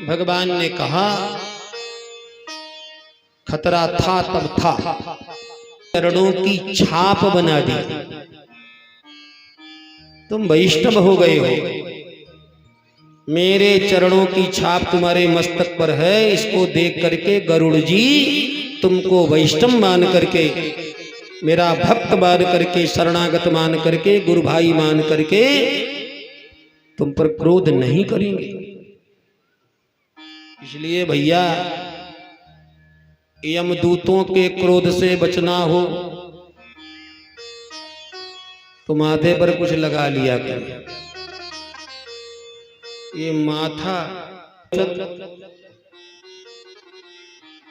भगवान ने कहा खतरा था तब था, चरणों की छाप बना दी, तुम वैष्णव हो गए हो। मेरे चरणों की छाप तुम्हारे मस्तक पर है, इसको देख करके गरुड़ जी तुमको वैष्णव मान करके, मेरा भक्त मान करके, शरणागत मान करके, गुरु भाई मान करके तुम पर क्रोध नहीं करेंगे। इसलिए भैया यमदूतों के क्रोध से बचना हो तो माथे पर कुछ लगा लिया कर। ये माथा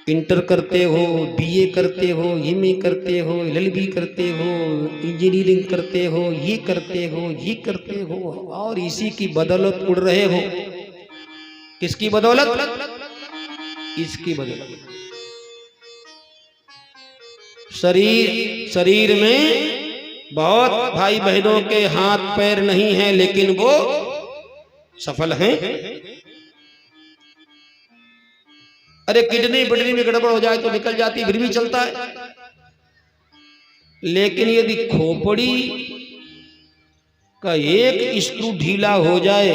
इंटर करते हो, बीए करते हो, एमए करते हो, एलएलबी करते हो, इंजीनियरिंग करते हो, ये करते हो, ये करते हो, और इसी की बदौलत उड़ रहे हो। किसकी बदौलत? इसकी बदौलत। शरीर में बहुत भाई बहनों के हाथ पैर नहीं हैं, लेकिन वो सफल हैं। अरे किडनी बिडनी में गड़बड़ हो जाए तो निकल जाती, फिर भी चलता है। लेकिन यदि खोपड़ी का एक स्क्रू ढीला हो जाए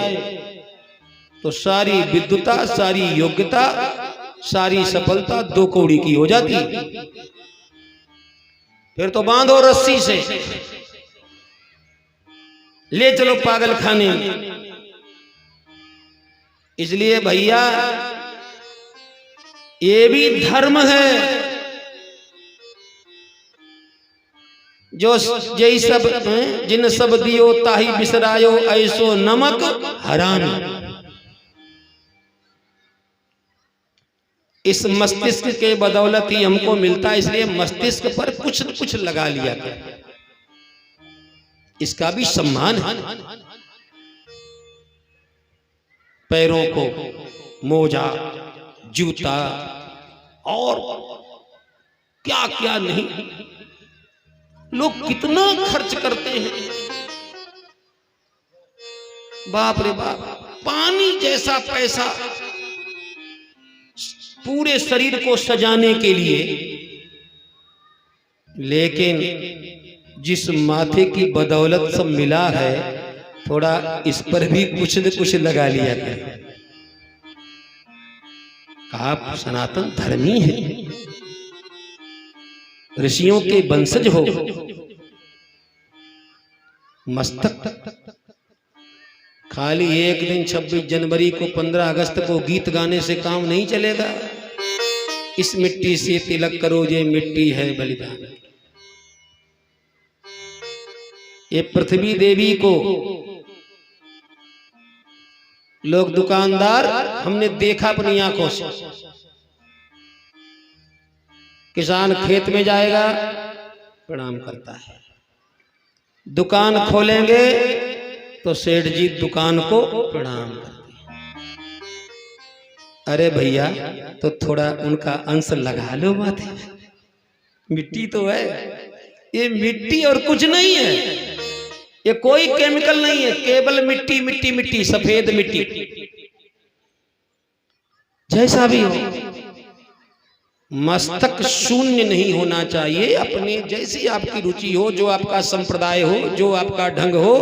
तो सारी विद्वता, सारी योग्यता, सारी सफलता दो कौड़ी की हो जाती। फिर तो बांधो रस्सी से, ले चलो पागल खाने में। इसलिए भैया ये भी धर्म है, जो जय सब जिन सब दियो ताही बिसरायो, ऐसो नमक हराम। इस मस्तिष्क के बदौलत ही हमको मिलता है, इसलिए मस्तिष्क पर कुछ न कुछ लगा लिया कर, इसका भी सम्मान है। पैरों को मोजा, जूता और क्या क्या नहीं, लोग कितना खर्च करते हैं। बाप रे बाप, पानी जैसा पैसा पूरे शरीर को सजाने के लिए, लेकिन जिस माथे की बदौलत सब मिला है, थोड़ा इस पर भी कुछ न कुछ लगा लिया था। आप सनातन धर्मी हैं, ऋषियों के वंशज हो। मस्तक खाली एक दिन 26 जनवरी को, 15 अगस्त को गीत गाने से काम नहीं चलेगा। इस मिट्टी से तिलक करो, ये मिट्टी है बलिदान। ये पृथ्वी देवी को लोग, दुकानदार, हमने देखा अपनी आंखों से, किसान खेत में जाएगा प्रणाम करता है, दुकान खोलेंगे तो सेठ जी दुकान को प्रणाम करते हैं। अरे भैया तो थोड़ा उनका अंश लगा लो माथे, मिट्टी तो है, ये मिट्टी और कुछ नहीं है, ये कोई केमिकल नहीं है, केवल मिट्टी मिट्टी मिट्टी, सफेद मिट्टी। जैसा भी हो, मस्तक शून्य नहीं होना चाहिए। अपने जैसी आपकी रुचि हो, जो आपका संप्रदाय हो, जो आपका ढंग हो,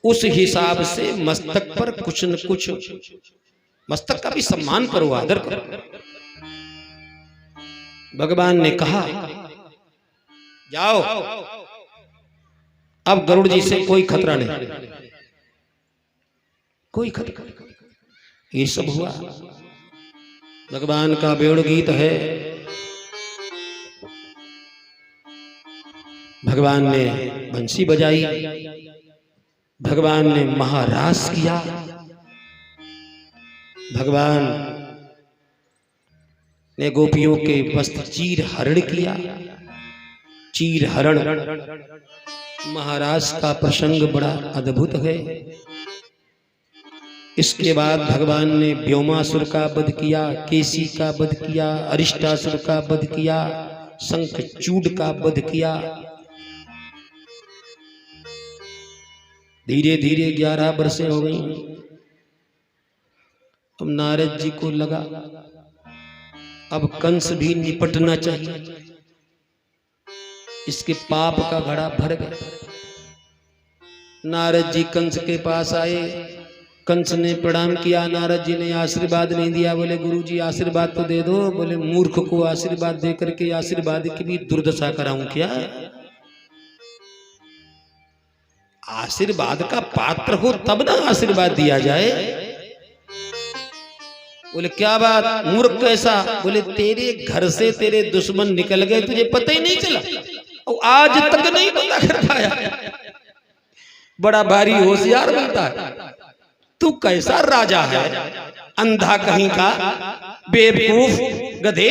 उस हिसाब से मस्तक पर कुछ न कुछ, मस्तक का भी सम्मान करो, आदर करो। भगवान ने कहा जाओ, अब गरुड़ जी से कोई खतरा नहीं, कोई खतरा। ये सब हुआ, भगवान का वेणु गीत है। भगवान ने बंसी बजाई, भगवान ने महारास किया, भगवान ने गोपियों के वस्त्र चीर हरण किया। चीर हरण महाराज का प्रसंग बड़ा अद्भुत है। इसके बाद भगवान ने व्योमासुर का वध किया, केसी का वध किया, अरिष्टासुर का वध किया, शंखचूड का वध किया। धीरे धीरे 11 वर्षें हो गई। अब नारद जी को लगा अब कंस भी निपटना चाहिए, इसके पाप का घड़ा भर गया। नारद जी कंस के पास आए, कंस ने प्रणाम किया, नारद जी ने आशीर्वाद नहीं दिया। बोले गुरु जी आशीर्वाद तो दे दो। बोले मूर्ख को आशीर्वाद दे करके आशीर्वाद की भी दुर्दशा कराऊं क्या? आशीर्वाद का पात्र हो तब ना आशीर्वाद दिया जाए। बोले क्या बात, मूर्ख कैसा? बोले तेरे घर से तेरे दुश्मन निकल गए, तुझे पता ही नहीं चला और आज तक नहीं पता कर पाया। बड़ा भारी होशियार बनता है। तू कैसा राजा है, अंधा कहीं का, बेवकूफ गधे,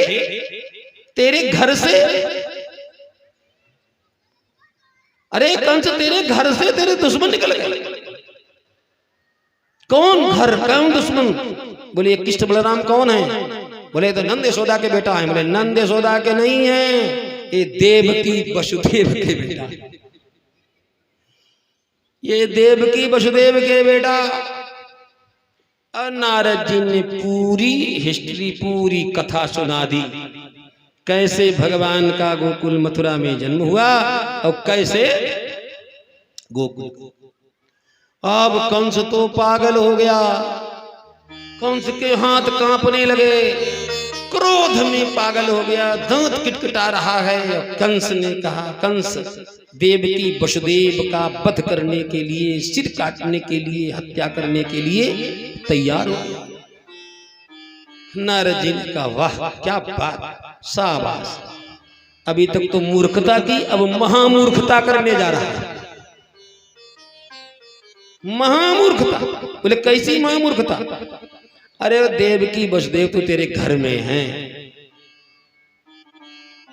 तेरे घर से, अरे कंस तेरे घर से तेरे दुश्मन निकल गए। कौन घर, कौन दुश्मन? बोले कृष्ण बलराम कौन है? बोले तो नंद यशोदा के बेटा है। बोले नंद यशोदा के नहीं है, ये देवकी वसुदेव के बेटा, ये देवकी वसुदेव के बेटा। और नारद जी ने पूरी हिस्ट्री, पूरी कथा सुना दी, कैसे भगवान का गोकुल मथुरा में जन्म हुआ और कैसे गोकुल। अब कंस तो पागल हो गया, कंस के हाथ कांपने लगे, क्रोध में पागल हो गया, दांत किटकिटा रहा है। कंस ने कहा, कंस देवकी वसुदेव का वध करने के लिए, सिर काटने के लिए, हत्या करने के लिए तैयार हो गया। नारद जी ने कहा वाह क्या बात, शाबाश, अभी तक तो मूर्खता की, अब महामूर्खता करने जा रहा है। महामूर्खता? बोले कैसी महामूर्खता? अरे देवकी वसुदेव तो तेरे घर में हैं,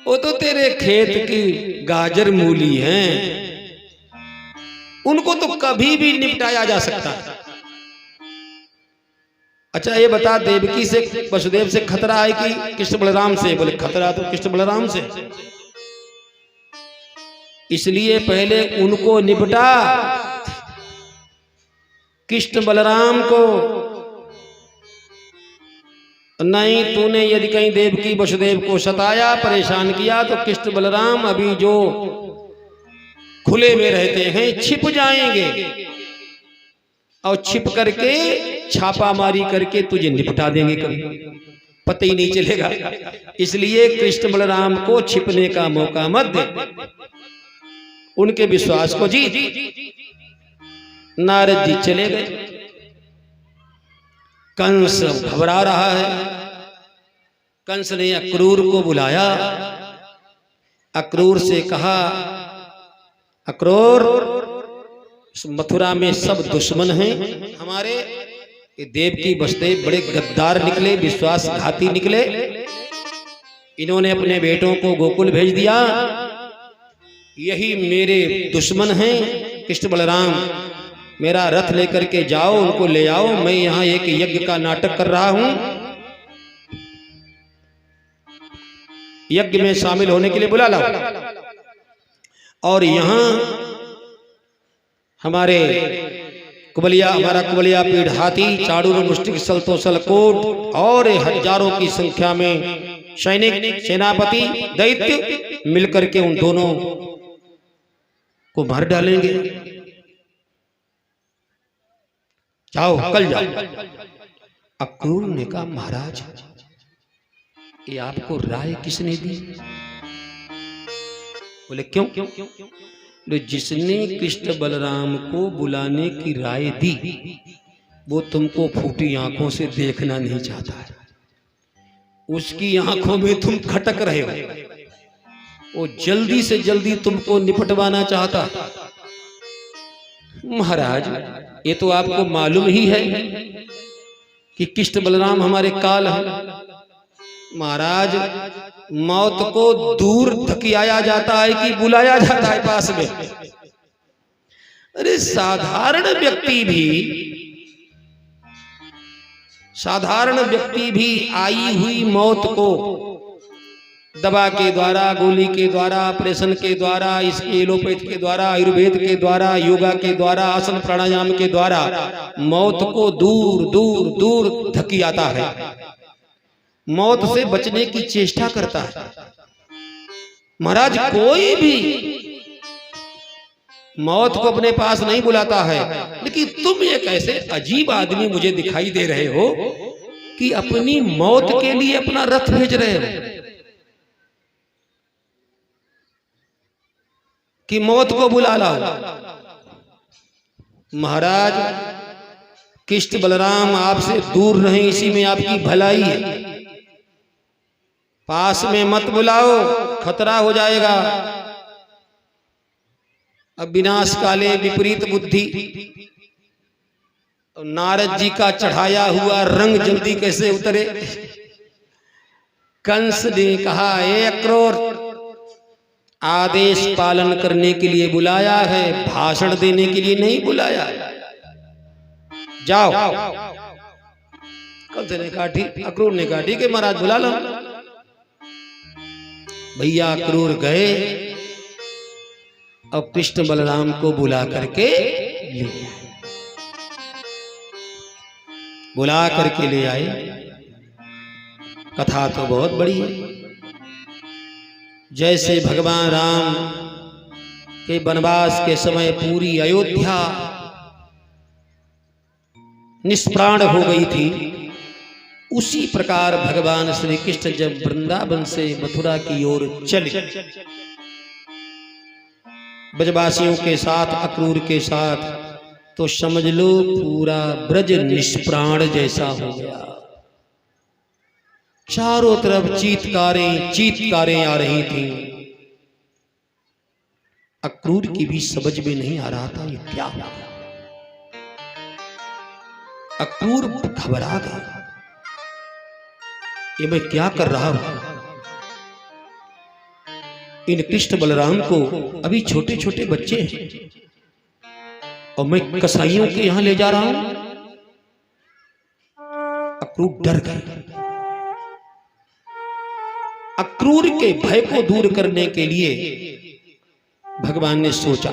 वो तो तेरे खेत की गाजर मूली हैं, उनको तो कभी भी निपटाया जा सकता है। अच्छा ये बता, देवकी से वसुदेव से खतरा है कि कृष्ण बलराम से? बोले खतरा तो कृष्ण बलराम से, इसलिए पहले उनको निपटा, कृष्ण बलराम को नहीं। तूने यदि कहीं देवकी वसुदेव को सताया, परेशान किया, तो कृष्ण बलराम अभी जो खुले में रहते हैं छिप जाएंगे और छिप करके छापामारी करके तुझे निपटा देंगे, कभी पता ही नहीं चलेगा। इसलिए कृष्ण बलराम को छिपने का मौका मत दे, उनके विश्वास को जीत। नारद जी चले गए। कंस घबरा रहा है। कंस ने अक्रूर को बुलाया, अक्रूर से कहा, अक्रूर मथुरा में सब दुश्मन हैं हमारे, देवकी वसुदेव बड़े गद्दार निकले, विश्वासघाती निकले, इन्होंने अपने बेटों को गोकुल भेज दिया, यही मेरे दुश्मन हैं। कृष्ण बलराम मेरा रथ लेकर के जाओ, उनको ले आओ, मैं यहाँ एक यज्ञ का नाटक कर रहा हूं, यज्ञ में शामिल होने के लिए बुला लाओ। और यहाँ हमारे कुबलिया, हमारा कुबलिया पीढ़ हाथी, चाड़ूर मुष्टिक सलतोसल कोट और हजारों की संख्या में सैनिक, सेनापति, दैत्य मिलकर के उन दोनों को मार डालेंगे। जाओ कल जाओ। अक्रूर ने कहा महाराज ये आपको राय किसने दी? बोले क्यों? जिसने कृष्ण बलराम को बुलाने की राय दी वो तुमको फूटी आंखों से देखना नहीं चाहता है, उसकी आंखों में तुम खटक रहे हो, वो जल्दी से जल्दी तुमको निपटवाना चाहता है। महाराज ये तो आपको मालूम ही है कि कृष्ण बलराम हमारे काल हैं। महाराज मौत को दूर धकियाया जाता है कि बुलाया जाता है पास में? अरे साधारण व्यक्ति भी आई हुई मौत को दवा के द्वारा, गोली के द्वारा, ऑपरेशन के द्वारा, इसके एलोपैथ के द्वारा, आयुर्वेद के द्वारा, योगा के द्वारा, आसन प्राणायाम के द्वारा मौत को दूर दूर दूर धकी आता है, मौत से बचने की चेष्टा करता है। महाराज कोई भी मौत को अपने पास नहीं बुलाता है, लेकिन तुम एक ऐसे अजीब आदमी मुझे दिखाई दे रहे हो कि अपनी मौत के लिए अपना रथ भेज रहे हो कि मौत को बुला लाओ। महाराज कृष्ण बलराम आपसे दूर रहें, इसी में आपकी भलाई है। पास में मत बुलाओ, खतरा हो जाएगा। अब विनाश काले विपरीत बुद्धि, नारद जी का चढ़ाया हुआ रंग जल्दी कैसे उतरे। कंस ने कहा, ए अक्रूर, आदेश पालन करने के लिए बुलाया है, भाषण देने के लिए नहीं बुलाया। जाओ। कंस ने कहा ठीक, अक्रूर ने कहा ठीक है महाराज, बुला लो। भैया अक्रूर गए और कृष्ण बलराम को बुला करके ले आए, बुला करके ले आए। कथा तो बहुत बड़ी है। जैसे भगवान राम के वनवास के समय पूरी अयोध्या निष्प्राण हो गई थी, उसी प्रकार भगवान श्री कृष्ण जब वृंदावन से मथुरा की ओर चले, ब्रजवासियों के साथ, अक्रूर के साथ, तो समझ लो पूरा ब्रज निष्प्राण जैसा हो गया। चारों तरफ चीत्कारें आ रही थी। अक्रूर की भी समझ में नहीं आ रहा था ये क्या हो गया। अक्रूर घबरा गया, ये मैं क्या कर रहा हूं। इन कृष्ण बलराम को अभी छोटे छोटे बच्चे हैं और मैं कसाईयों के यहां ले जा रहा हूं। अक्रूर डर गए। अक्रूर के भय को दूर करने के लिए भगवान ने सोचा,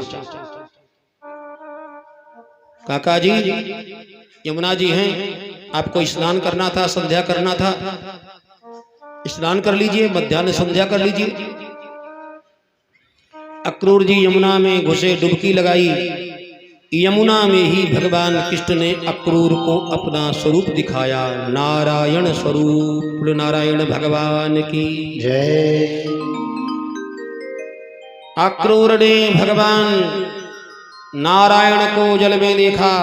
काका जी, यमुना जी हैं, आपको स्नान करना था, संध्या करना था, स्नान कर लीजिए, मध्याह्न संध्या कर लीजिए। अक्रूर जी यमुना में घुसे, डुबकी लगाई। यमुना में ही भगवान कृष्ण ने अक्रूर को अपना स्वरूप दिखाया। नारायण स्वरूप, नारायण भगवान की जय। अक्रूर ने भगवान नारायण को जल में देखा,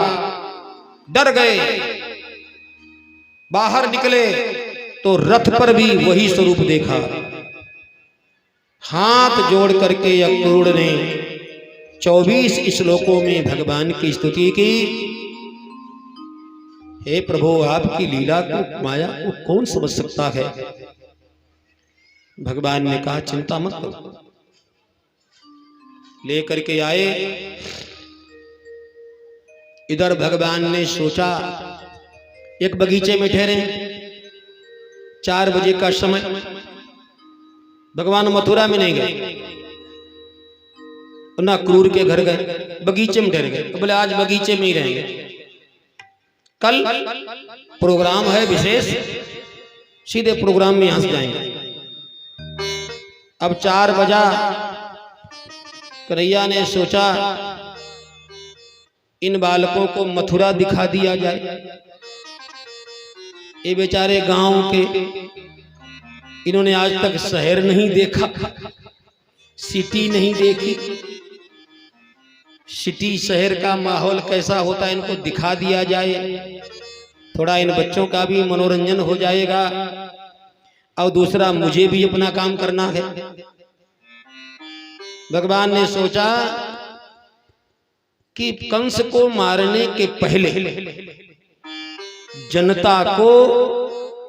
डर गए। बाहर निकले तो रथ पर भी वही स्वरूप देखा। हाथ जोड़ करके अक्रूर ने 24 श्लोकों में भगवान की स्तुति की। हे प्रभु, आपकी लीला को, माया को कौन समझ सकता है। भगवान ने कहा चिंता मत करो। लेकर के आए। इधर भगवान ने सोचा, एक बगीचे में ठहरे, 4 बजे का समय। भगवान मथुरा में नहीं गए, ना क्रूर के घर गए, बगीचे में ठहर गए। बोले आज बगीचे में ही रहेंगे, कल प्रोग्राम है विशेष, सीधे प्रोग्राम में यहां से जाएंगे। अब 4 बजा। कन्हैया ने सोचा इन बालकों को मथुरा दिखा दिया जाए। ये बेचारे गांव के, इन्होंने आज तक शहर नहीं देखा, सिटी नहीं देखी। सिटी शहर का माहौल कैसा होता है इनको दिखा दिया जाए, थोड़ा इन बच्चों का भी मनोरंजन हो जाएगा और दूसरा मुझे भी अपना काम करना है। भगवान ने सोचा कि कंस को मारने के पहले जनता को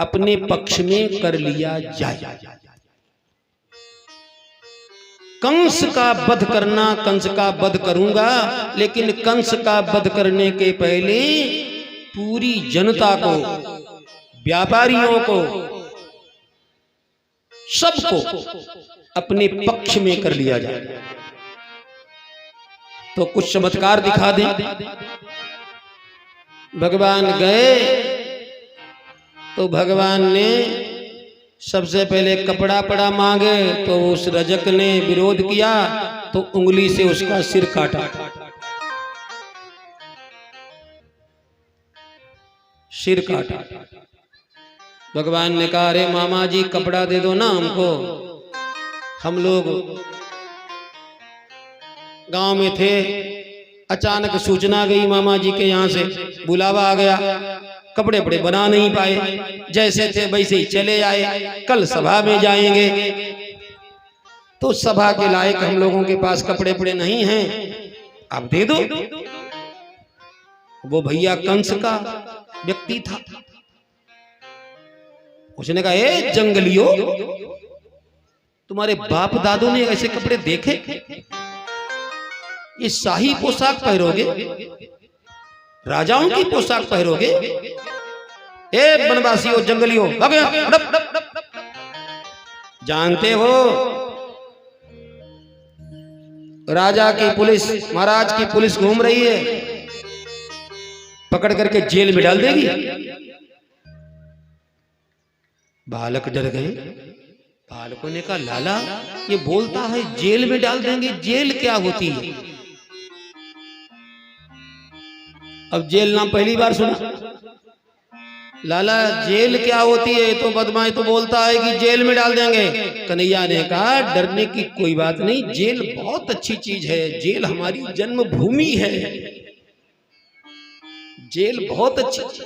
अपने पक्ष में कर लिया जाए। कंस का वध करना, कंस का वध करूंगा, लेकिन कंस का वध करने के पहले पूरी जनता को, व्यापारियों को, सबको अपने पक्ष में कर लिया जाए। तो कुछ चमत्कार दिखा दें। भगवान गए तो भगवान ने सबसे पहले कपड़ा पड़ा मांगे, तो उस रजक ने विरोध किया तो उंगली से उसका सिर काटा। सिर काटा। भगवान ने कहा, अरे मामा जी कपड़ा दे दो ना हमको, हम लोग गांव में थे, अचानक सूचना गई मामा जी के यहाँ से, बुलावा आ गया, कपड़े वपड़े बना नहीं पाए, जैसे थे वैसे ही चले आए, कल सभा में जाएंगे, तो सभा के लायक हम लोगों के पास कपड़े वपड़े नहीं हैं, आप दे दो। वो भैया कंस का व्यक्ति था, उसने कहा, ए जंगलियों, तुम्हारे बाप दादों ने ऐसे कपड़े देखे? ये शाही पोशाक पहनोगे, राजाओं की पोशाक पहनोगे? ए वनवासियों, जंगलियों, जानते हो राजा की पुलिस, महाराज की पुलिस घूम रही है, पकड़ करके जेल में डाल देगी। बालक डर गए। बालकों ने कहा, लाला ये बोलता है जेल में डाल देंगे, जेल क्या होती है? अब जेल नाम पहली बार सुना। लाला जेल क्या होती है? तो बदमाश तो बोलता है कि जेल में डाल देंगे। कन्हैया ने कहा, डरने की कोई बात नहीं, जेल बहुत अच्छी चीज है, जेल हमारी जन्मभूमि है, जेल बहुत अच्छी चीज।